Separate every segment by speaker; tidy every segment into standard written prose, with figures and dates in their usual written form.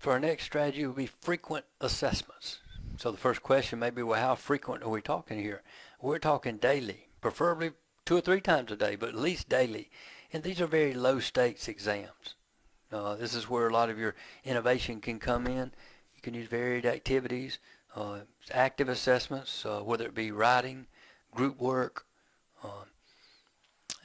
Speaker 1: So our next strategy will be frequent assessments. So the first question may be, well, how frequent are we talking here? We're talking daily, preferably 2 or 3 times a day, but at least daily. And these are very low stakes exams. This is where a lot of your innovation can come in. You can use varied activities, active assessments, whether it be writing, group work,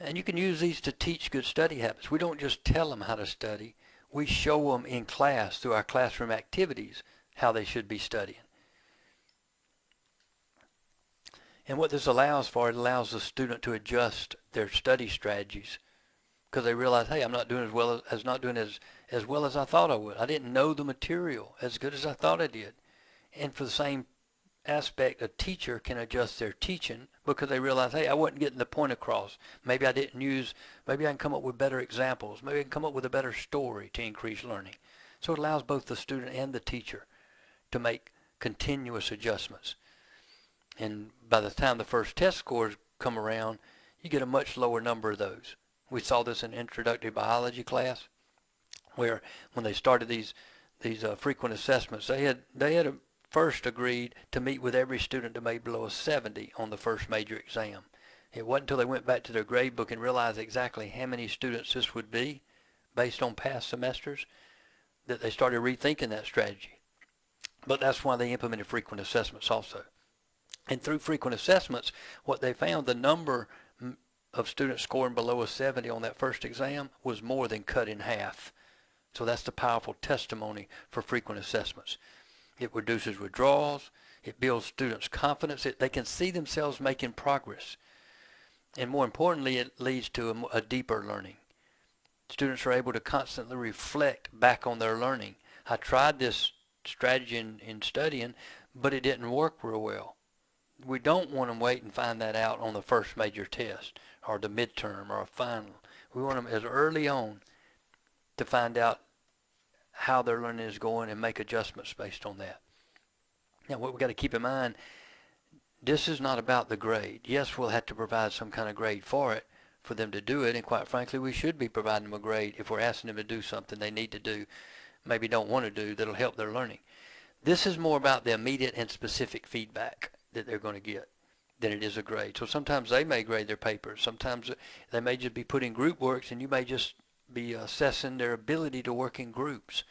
Speaker 1: and you can use these to teach good study habits. We don't just tell them how to study. We show them in class through our classroom activities how they should be studying. And what this allows for, it allows the student to adjust their study strategies because they realize, hey, I'm not doing as well as I thought I would. I didn't know the material as good as I thought I did. And for the same aspect, a teacher can adjust their teaching because they realize, hey, I wasn't getting the point across. Maybe I can come up with better examples. Maybe I can come up with a better story to increase learning. So it allows both the student and the teacher to make continuous adjustments. And by the time the first test scores come around, you get a much lower number of those. We saw this in introductory biology class, where when they started these frequent assessments, they had first agreed to meet with every student that made below a 70 on the first major exam. It wasn't until they went back to their grade book and realized exactly how many students this would be based on past semesters that they started rethinking that strategy. But that's why they implemented frequent assessments also. And through frequent assessments, what they found, the number of students scoring below a 70 on that first exam was more than cut in half. So that's the powerful testimony for frequent assessments. It reduces withdrawals. It builds students' confidence. They can see themselves making progress. And more importantly, it leads to a deeper learning. Students are able to constantly reflect back on their learning. I tried this strategy in studying, but it didn't work real well. We don't want them wait and find that out on the first major test or the midterm or a final. We want them as early on to find out how their learning is going and make adjustments based on that. Now, what we've got to keep in mind, this is not about the grade. Yes, we'll have to provide some kind of grade for it, for them to do it, and quite frankly, we should be providing them a grade if we're asking them to do something they need to do, maybe don't want to do, that'll help their learning. This is more about the immediate and specific feedback that they're going to get than it is a grade. So sometimes they may grade their papers. Sometimes they may just be putting group works, and you may just be assessing their ability to work in groups.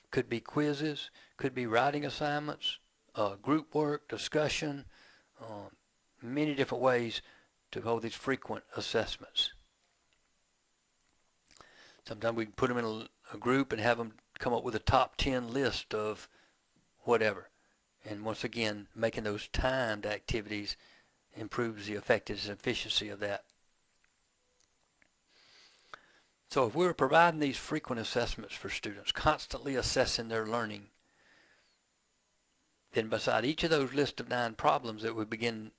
Speaker 1: Could be quizzes, could be writing assignments, group work, discussion, many different ways to hold these frequent assessments. Sometimes we can put them in a group and have them come up with a top 10 list of whatever. And once again, making those timed activities improves the effectiveness and efficiency of that. So if we were providing these frequent assessments for students, constantly assessing their learning, then beside each of those list of 9 problems that we began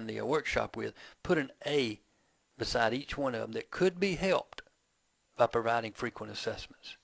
Speaker 1: the workshop with, put an A beside each one of them that could be helped by providing frequent assessments.